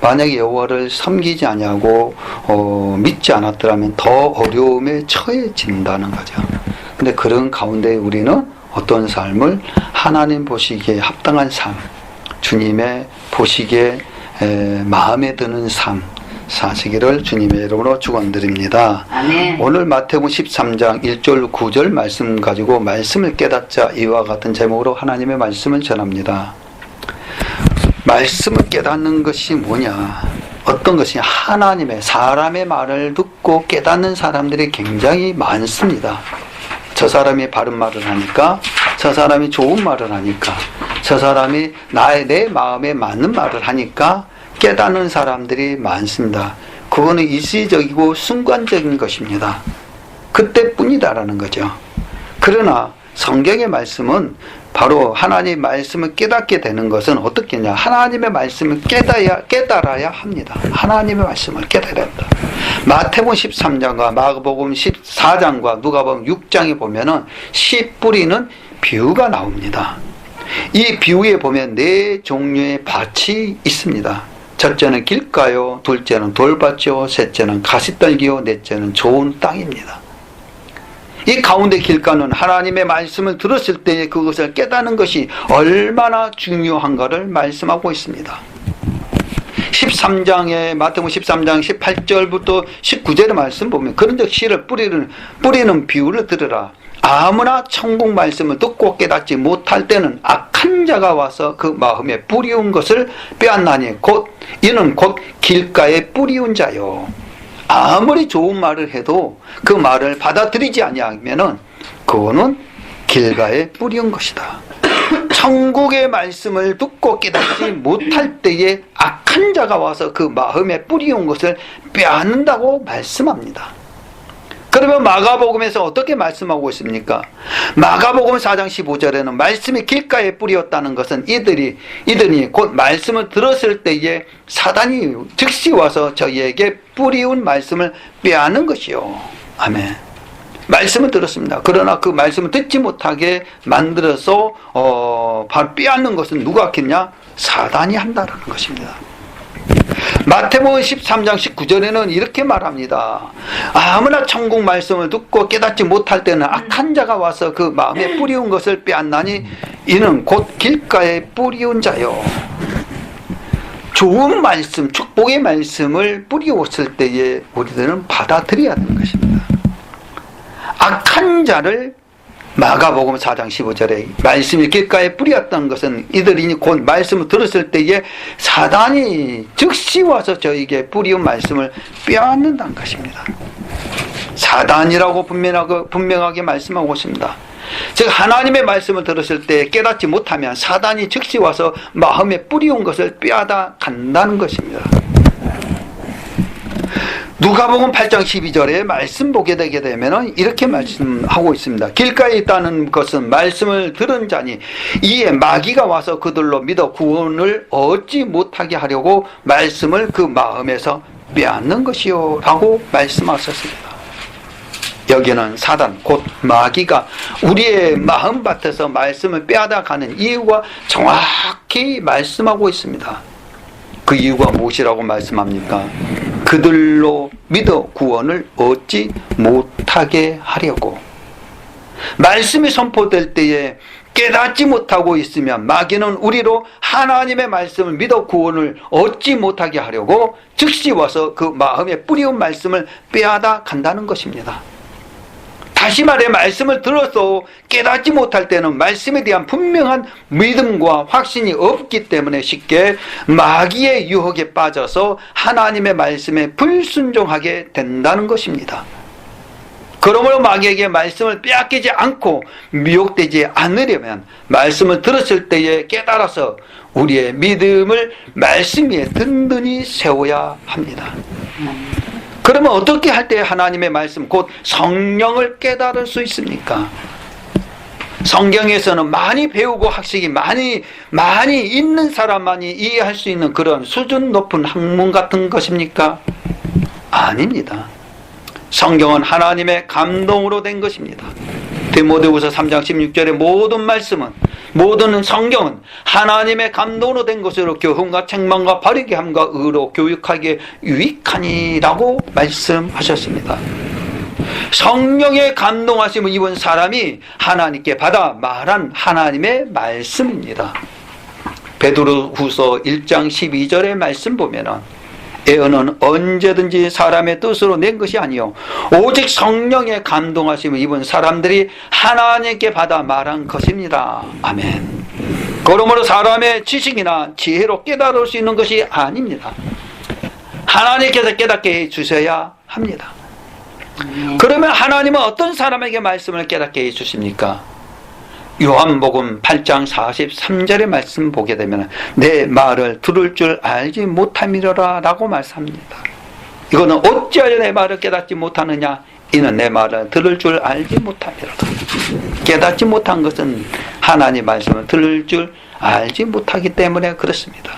만약에 여호와를 섬기지 아니하고 믿지 않았더라면 더 어려움에 처해진다는 거죠. 근데 그런 가운데 우리는 어떤 삶을 하나님 보시기에 합당한 삶, 주님의 보시기에 마음에 드는 삶 사시기를 주님의 이름으로 축원드립니다. 아멘. 오늘 마태복음 13장 1절 9절 말씀 가지고 말씀을 깨닫자 이와 같은 제목으로 하나님의 말씀을 전합니다. 말씀을 깨닫는 것이 뭐냐? 어떤 것이 하나님의 사람의 말을 듣고 깨닫는 사람들이 굉장히 많습니다. 저 사람이 바른 말을 하니까, 저 사람이 좋은 말을 하니까, 저 사람이 내 마음에 맞는 말을 하니까 깨닫는 사람들이 많습니다. 그거는 일시적이고 순간적인 것입니다. 그때뿐이다라는 거죠. 그러나 성경의 말씀은 바로 하나님의 말씀을 깨닫게 되는 것은 어떻게냐? 하나님의 말씀을 깨달아야 합니다. 하나님의 말씀을 깨달아야 합니다. 마태복음 13장과 마가복음 14장과 누가복음 6장에 보면은 씨 뿌리는 비유가 나옵니다. 이 비유에 보면 네 종류의 밭이 있습니다. 첫째는 길가요, 둘째는 돌밭이요, 셋째는 가시떨기요, 넷째는 좋은 땅입니다. 이 가운데 길가는 하나님의 말씀을 들었을 때 그것을 깨닫는 것이 얼마나 중요한가를 말씀하고 있습니다. 13장에 마태복음 13장 18절부터 19절의 말씀 보면 그런즉 씨를 뿌리는 비유를 들으라. 아무나 천국 말씀을 듣고 깨닫지 못할 때는 악한 자가 와서 그 마음에 뿌리운 것을 빼앗나니 이는 곧 길가에 뿌리운 자요. 아무리 좋은 말을 해도 그 말을 받아들이지 아니하면은 그거는 길가에 뿌리운 것이다. 천국의 말씀을 듣고 깨닫지 못할 때에 악한 자가 와서 그 마음에 뿌리운 것을 빼앗는다고 말씀합니다. 그러면 마가복음에서 어떻게 말씀하고 있습니까? 마가복음 4장 15절에는 말씀이 길가에 뿌렸다는 것은 이들이 곧 말씀을 들었을 때에 사단이 즉시 와서 저희에게 뿌리운 말씀을 빼앗는 것이요. 아멘. 말씀을 들었습니다. 그러나 그 말씀을 듣지 못하게 만들어서 바로 빼앗는 것은 누가 했겠냐? 사단이 한다는 것입니다. 마태복음 13장 19절에는 이렇게 말합니다. 아무나 천국 말씀을 듣고 깨닫지 못할 때는 악한 자가 와서 그 마음에 뿌리운 것을 빼앗나니 이는 곧 길가에 뿌리운 자요. 좋은 말씀, 축복의 말씀을 뿌리었을 때에 우리들은 받아들여야 하는 것입니다. 악한 자를 마가복음 4장 15절에 말씀이 길가에 뿌렸던 것은 이들이 곧 말씀을 들었을 때에 사단이 즉시 와서 저에게 뿌리운 말씀을 빼앗는다는 것입니다. 사단이라고 분명하게 말씀하고 있습니다. 즉 하나님의 말씀을 들었을 때 깨닫지 못하면 사단이 즉시 와서 마음에 뿌리운 것을 빼앗아 간다는 것입니다. 누가복음 8장 12절에 말씀 보게 되게 되면 이렇게 말씀하고 있습니다. 길가에 있다는 것은 말씀을 들은 자니 이에 마귀가 와서 그들로 믿어 구원을 얻지 못하게 하려고 말씀을 그 마음에서 빼앗는 것이요 라고 말씀하셨습니다. 여기는 사단 곧 마귀가 우리의 마음밭에서 말씀을 빼앗아 가는 이유가 정확히 말씀하고 있습니다. 그 이유가 무엇이라고 말씀합니까? 그들로 믿어 구원을 얻지 못하게 하려고. 말씀이 선포될 때에 깨닫지 못하고 있으면 마귀는 우리로 하나님의 말씀을 믿어 구원을 얻지 못하게 하려고 즉시 와서 그 마음에 뿌리운 말씀을 빼앗아 간다는 것입니다. 다시 말해 말씀을 들어서 깨닫지 못할 때는 말씀에 대한 분명한 믿음과 확신이 없기 때문에 쉽게 마귀의 유혹에 빠져서 하나님의 말씀에 불순종하게 된다는 것입니다. 그러므로 마귀에게 말씀을 빼앗기지 않고 미혹되지 않으려면 말씀을 들었을 때에 깨달아서 우리의 믿음을 말씀 위에 든든히 세워야 합니다. 그러면 어떻게 할 때 하나님의 말씀 곧 성령을 깨달을 수 있습니까? 성경에서는 많이 배우고 학식이 많이 있는 사람만이 이해할 수 있는 그런 수준 높은 학문 같은 것입니까? 아닙니다. 성경은 하나님의 감동으로 된 것입니다. 디모데후서 3장 16절의 모든 말씀은 모든 성경은 하나님의 감동으로 된 것으로 교훈과 책망과 바르게 함과 의로 교육하기에 유익하니라고 말씀하셨습니다. 성령의 감동하심을 입은 사람이 하나님께 받아 말한 하나님의 말씀입니다. 베드로후서 1장 12절의 말씀 보면은 예언은 언제든지 사람의 뜻으로 낸 것이 아니요 오직 성령의 감동하심을 입은 사람들이 하나님께 받아 말한 것입니다. 아멘. 그러므로 사람의 지식이나 지혜로 깨달을 수 있는 것이 아닙니다. 하나님께서 깨닫게 해주셔야 합니다. 그러면 하나님은 어떤 사람에게 말씀을 깨닫게 해주십니까? 요한복음 8장 43절의 말씀 보게 되면 내 말을 들을 줄 알지 못함이로라 라고 말씀합니다. 이거는 어찌하여 내 말을 깨닫지 못하느냐? 이는 내 말을 들을 줄 알지 못함이로라. 깨닫지 못한 것은 하나님 말씀을 들을 줄 알지 못하기 때문에 그렇습니다.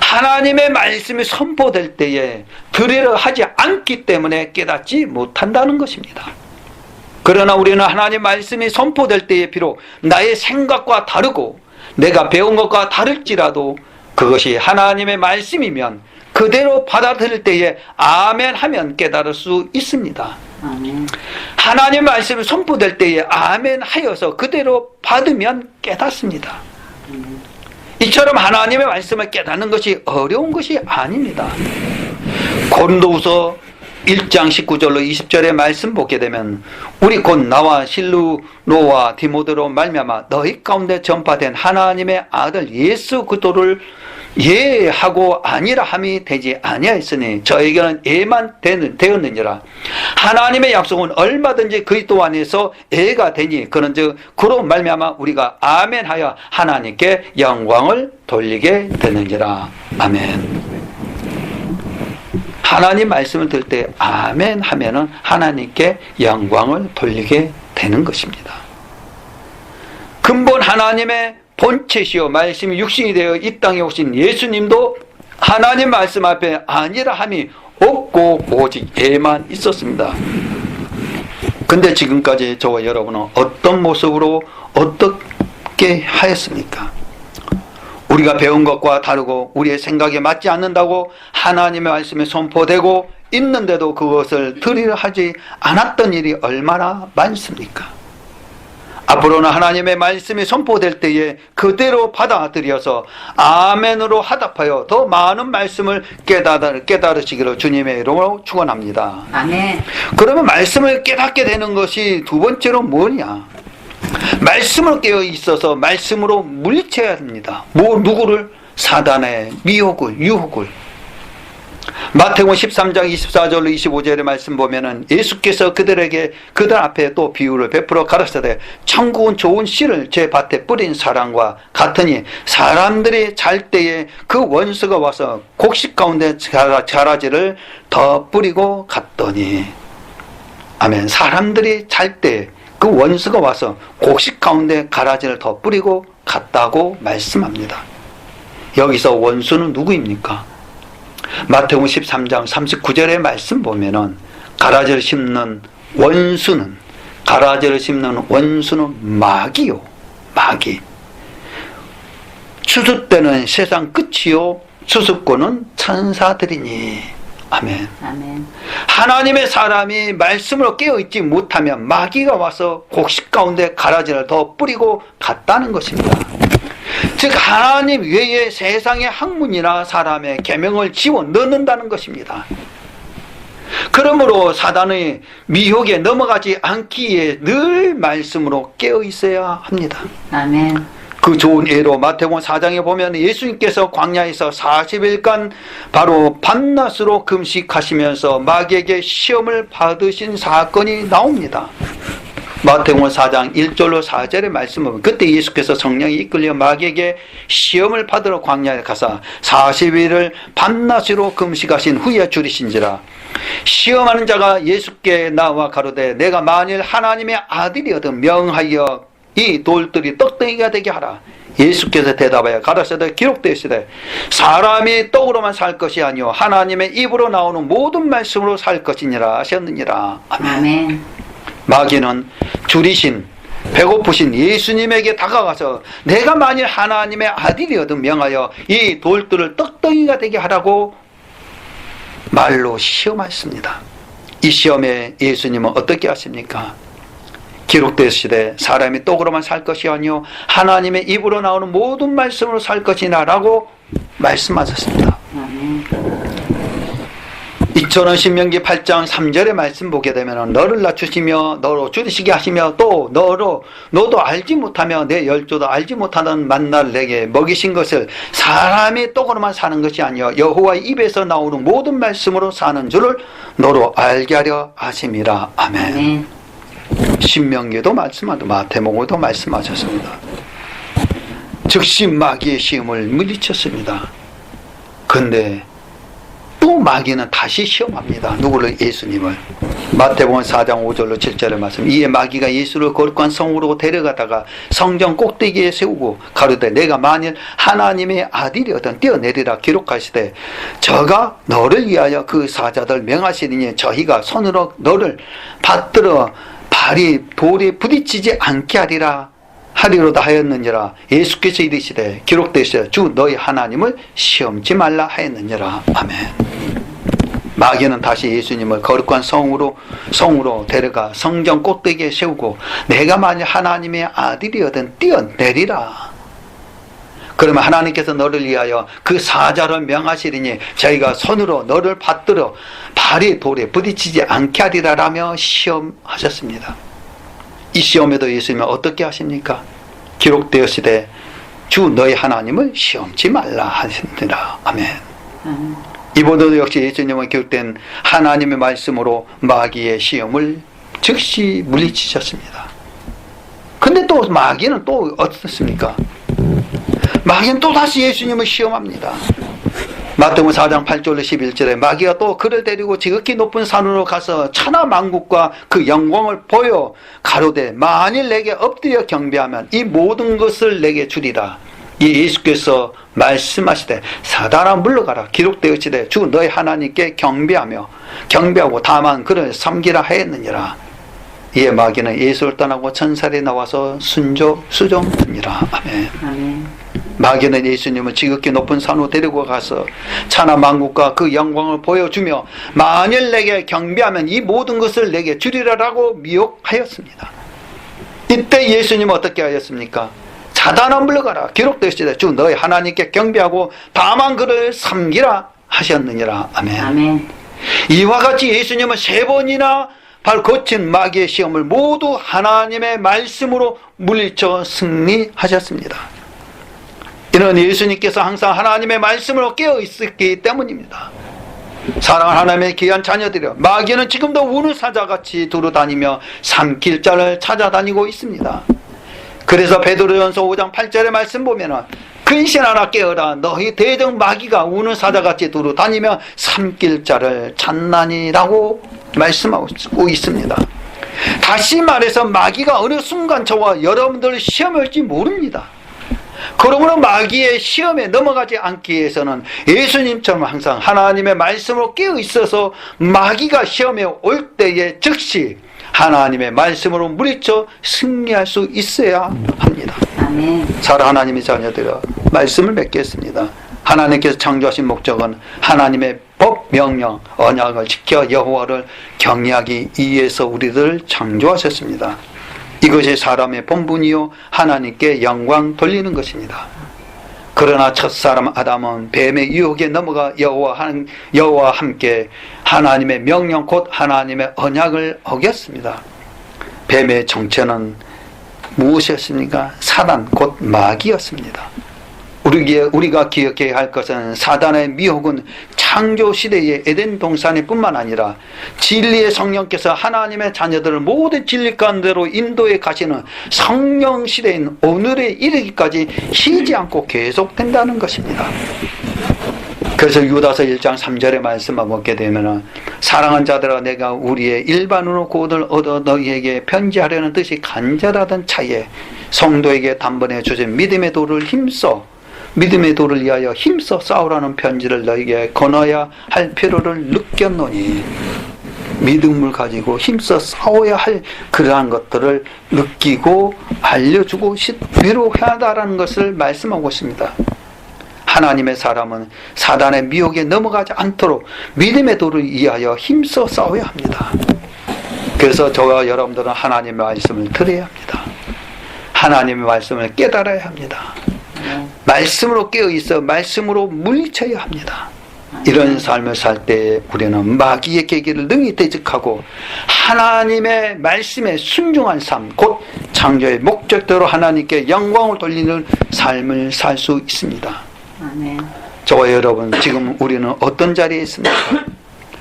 하나님의 말씀이 선포될 때에 들으려 하지 않기 때문에 깨닫지 못한다는 것입니다. 그러나 우리는 하나님 말씀이 선포될 때에 비록 나의 생각과 다르고 내가 배운 것과 다를지라도 그것이 하나님의 말씀이면 그대로 받아들일 때에 아멘 하면 깨달을 수 있습니다. 아멘. 하나님 말씀이 선포될 때에 아멘 하여서 그대로 받으면 깨닫습니다. 이처럼 하나님의 말씀을 깨닫는 것이 어려운 것이 아닙니다. 고린도후서 1장 19절로 20절의 말씀 보게 되면 우리 곧 나와 실루노와 디모데로 말미암아 너희 가운데 전파된 하나님의 아들 예수 그리스도를 예하고 아니라 함이 되지 아니하였으니 저에게는 예만 되었느니라. 하나님의 약속은 얼마든지 그리스도 안에서 예가 되니 그런즉 그로 말미암아 우리가 아멘하여 하나님께 영광을 돌리게 되느니라. 아멘. 하나님 말씀을 들을 때 아멘 하면은 하나님께 영광을 돌리게 되는 것입니다. 근본 하나님의 본체시요 말씀이 육신이 되어 이 땅에 오신 예수님도 하나님 말씀 앞에 아니라 함이 없고 오직 예만 있었습니다. 근데 지금까지 저와 여러분은 어떤 모습으로 어떻게 하였습니까? 우리가 배운 것과 다르고 우리의 생각에 맞지 않는다고 하나님의 말씀이 선포되고 있는데도 그것을 들으려 하지 않았던 일이 얼마나 많습니까? 앞으로는 하나님의 말씀이 선포될 때에 그대로 받아들여서 아멘으로 화답하여 더 많은 말씀을 깨달으시기를 주님의 이름으로 축원합니다. 아멘. 그러면 말씀을 깨닫게 되는 것이 두 번째로 뭐냐? 말씀을 깨어 있어서 말씀으로 물리쳐야 합니다. 누구를? 사단의 미혹을, 유혹을. 마태복음 13장 24절로 25절의 말씀 보면은 예수께서 그들 앞에 또 비유를 베풀어 가르치되 천국은 좋은 씨를 제 밭에 뿌린 사람과 같으니 사람들이 잘 때에 그 원수가 와서 곡식 가운데 자라지를 더 뿌리고 갔더니 아멘. 사람들이 잘 때 그 원수가 와서 곡식 가운데 가라지를 더 뿌리고 갔다고 말씀합니다. 여기서 원수는 누구입니까? 마태복음 13장 39절의 말씀 보면은 가라지를 심는 원수는 마귀요. 마귀. 추수 때는 세상 끝이요 수습권은 천사들이니. 아멘. 아멘. 하나님의 사람이 말씀으로 깨어있지 못하면 마귀가 와서 곡식 가운데 가라지를 더 뿌리고 갔다는 것입니다. 즉 하나님 외에 세상의 학문이나 사람의 계명을 지워 넣는다는 것입니다. 그러므로 사단의 미혹에 넘어가지 않기 위해 늘 말씀으로 깨어 있어야 합니다. 아멘. 그 좋은 예로 마태복음 4장에 보면 예수님께서 광야에서 40일간 바로 밤낮으로 금식하시면서 마귀에게 시험을 받으신 사건이 나옵니다. 마태복음 4장 1절로 4절의 말씀을 보면 그때 예수께서 성령이 이끌려 마귀에게 시험을 받으러 광야에 가사 40일을 밤낮으로 금식하신 후에 줄이신지라. 시험하는 자가 예수께 나와 가로되 내가 만일 하나님의 아들이거든 명하여 이 돌들이 떡덩이가 되게 하라. 예수께서 대답하여 가라사대 기록되시되 사람이 떡으로만 살 것이 아니요 하나님의 입으로 나오는 모든 말씀으로 살 것이니라 하셨느니라. 아멘. 아멘. 마귀는 줄이신 배고프신 예수님에게 다가가서 내가 만일 하나님의 아들이거든 명하여 이 돌들을 떡덩이가 되게 하라고 말로 시험하였습니다. 이 시험에 예수님은 어떻게 하십니까? 기록되시되 사람이 떡으로만 살 것이 아니요 하나님의 입으로 나오는 모든 말씀으로 살 것이나 라고 말씀하셨습니다. 이처럼 신명기 8장 3절의 말씀 보게 되면 너를 낮추시며 너로 줄이시게 하시며 또 너도 알지 못하며 내 열조도 알지 못하는 만나를 내게 먹이신 것을 사람이 떡으로만 사는 것이 아니여 여호와의 입에서 나오는 모든 말씀으로 사는 줄을 너로 알게 하려 하심이라. 아멘. 신명기도 말씀하고 마태복음도 말씀하셨습니다. 즉시 마귀의 시험을 물리쳤습니다. 근데 또 마귀는 다시 시험합니다. 누구를? 예수님을. 마태복음 4장 5절로 7절의 말씀. 이에 마귀가 예수를 거룩한 성으로 데려가다가 성전 꼭대기에 세우고 가로되 내가 만일 하나님의 아들이거든 뛰어내리라 기록하시되 저가 너를 위하여 그 사자들 명하시리니 저희가 손으로 너를 받들어 발이 돌에 부딪히지 않게 하리로다 하였느니라. 예수께서 이르시되 기록되시되 주 너희 하나님을 시험치 말라 하였느니라. 아멘. 마귀는 다시 예수님을 거룩한 성으로 데려가 성전 꼭대기에 세우고 내가 만일 하나님의 아들이거든 뛰어내리라. 그러면 하나님께서 너를 위하여 그 사자를 명하시리니 저희가 손으로 너를 받들어 발이 돌에 부딪히지 않게 하리라라며 시험하셨습니다. 이 시험에도 예수님은 어떻게 하십니까? 기록되었으되 주 너희 하나님을 시험치 말라 하시니라. 아멘. 이번에도 역시 예수님은 기록된 하나님의 말씀으로 마귀의 시험을 즉시 물리치셨습니다. 근데 또 마귀는 또 어떻습니까? 마귀는 또 다시 예수님을 시험합니다. 마태복음 4장 8절로 11절에 마귀가 또 그를 데리고 지극히 높은 산으로 가서 천하 만국과 그 영광을 보여 가로되 만일 내게 엎드려 경배하면 이 모든 것을 내게 주리라. 이 예수께서 말씀하시되 사단아 물러가라 기록되었으되 주 너희 하나님께 경배하고 다만 그를 섬기라 하였느니라. 이에 마귀는 예수를 떠나고 천사리 나와서 수종하니라. 아멘. 아멘. 마귀는 예수님을 지극히 높은 산으로 데리고 가서 천하 만국과 그 영광을 보여주며 만일 내게 경배하면 이 모든 것을 내게 주리라라고 미혹하였습니다. 이때 예수님은 어떻게 하였습니까? 사단아 물러가라 기록되시되 주 너희 하나님께 경배하고 다만 그를 섬기라 하셨느니라. 아멘. 아멘. 이와 같이 예수님은 3번이나 발 거친 마귀의 시험을 모두 하나님의 말씀으로 물리쳐 승리하셨습니다. 이는 예수님께서 항상 하나님의 말씀으로 깨어 있었기 때문입니다. 사랑하는 하나님의 귀한 자녀들이여, 마귀는 지금도 우는 사자같이 두루다니며 삼킬 자를 찾아다니고 있습니다. 그래서 베드로전서 5장 8절의 말씀 보면은 근신 하나 깨어라 너희 대적 마귀가 우는 사자같이 두루다니며 삼킬 자를 찾나니라고 말씀하고 있습니다. 다시 말해서 마귀가 어느 순간 저와 여러분들을 시험할지 모릅니다. 그러므로 마귀의 시험에 넘어가지 않기 위해서는 예수님처럼 항상 하나님의 말씀으로 깨어 있어서 마귀가 시험에 올 때에 즉시 하나님의 말씀으로 물리쳐 승리할 수 있어야 합니다. 아멘. 사랑하는 하나님의 자녀들아, 말씀을 맺겠습니다. 하나님께서 창조하신 목적은 하나님의 법, 명령, 언약을 지켜 여호와를 경외하기 위해서 우리들을 창조하셨습니다. 이것이 사람의 본분이요 하나님께 영광 돌리는 것입니다. 그러나 첫사람 아담은 뱀의 유혹에 넘어가 여호와와 함께 하나님의 명령 곧 하나님의 언약을 어겼습니다. 뱀의 정체는 무엇이었습니까? 사단 곧 마귀였습니다. 우리가 기억해야 할 것은 사단의 미혹은 창조시대의 에덴 동산일 뿐만 아니라 진리의 성령께서 하나님의 자녀들을 모든 진리 가운데로 인도해 가시는 성령 시대인 오늘에 이르기까지 쉬지 않고 계속된다는 것입니다. 그래서 유다서 1장 3절의 말씀을 먹게 되면 사랑한 자들아 내가 우리의 일반으로 곧을 얻어 너희에게 편지하려는 뜻이 간절하던 차에 성도에게 단번에 주신 믿음의 돌을 위하여 힘써 싸우라는 편지를 너희에게 건어야 할 필요를 느꼈노니. 믿음을 가지고 힘써 싸워야 할 그러한 것들을 느끼고 알려주고 위로해야 한다는 것을 말씀하고 있습니다. 하나님의 사람은 사단의 미혹에 넘어가지 않도록 믿음의 도를 위하여 힘써 싸워야 합니다. 그래서 저와 여러분들은 하나님의 말씀을 들어야 합니다. 하나님의 말씀을 깨달아야 합니다. 말씀으로 깨어있어 말씀으로 물리쳐야 합니다. 이런 삶을 살 때 우리는 마귀의 계기를 능히 대적하고 하나님의 말씀에 순종한 삶, 곧 창조의 목적대로 하나님께 영광을 돌리는 삶을 살 수 있습니다. 아멘. 저와 여러분, 지금 우리는 어떤 자리에 있습니까?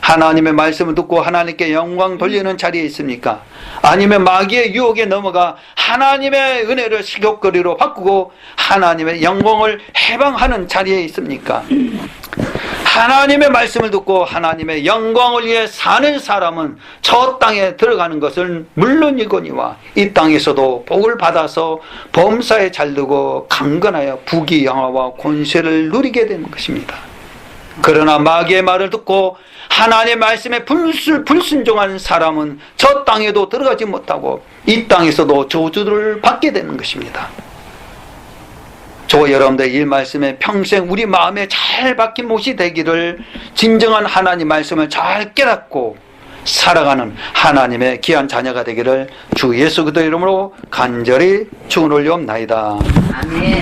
하나님의 말씀을 듣고 하나님께 영광 돌리는 자리에 있습니까? 아니면 마귀의 유혹에 넘어가 하나님의 은혜를 식욕거리로 바꾸고 하나님의 영광을 해방하는 자리에 있습니까? 하나님의 말씀을 듣고 하나님의 영광을 위해 사는 사람은 저 땅에 들어가는 것은 물론이거니와 이 땅에서도 복을 받아서 범사에 잘되고 강건하여 부귀영화와 권세를 누리게 되는 것입니다. 그러나 마귀의 말을 듣고 하나님의 말씀에 불순종한 사람은 저 땅에도 들어가지 못하고 이 땅에서도 저주를 받게 되는 것입니다. 저와 여러분들 이 말씀에 평생 우리 마음에 잘 박힌 못이 되기를, 진정한 하나님 말씀을 잘 깨닫고 살아가는 하나님의 귀한 자녀가 되기를 주 예수 그리스도 이름으로 간절히 축원을 올리옵나이다. 아멘.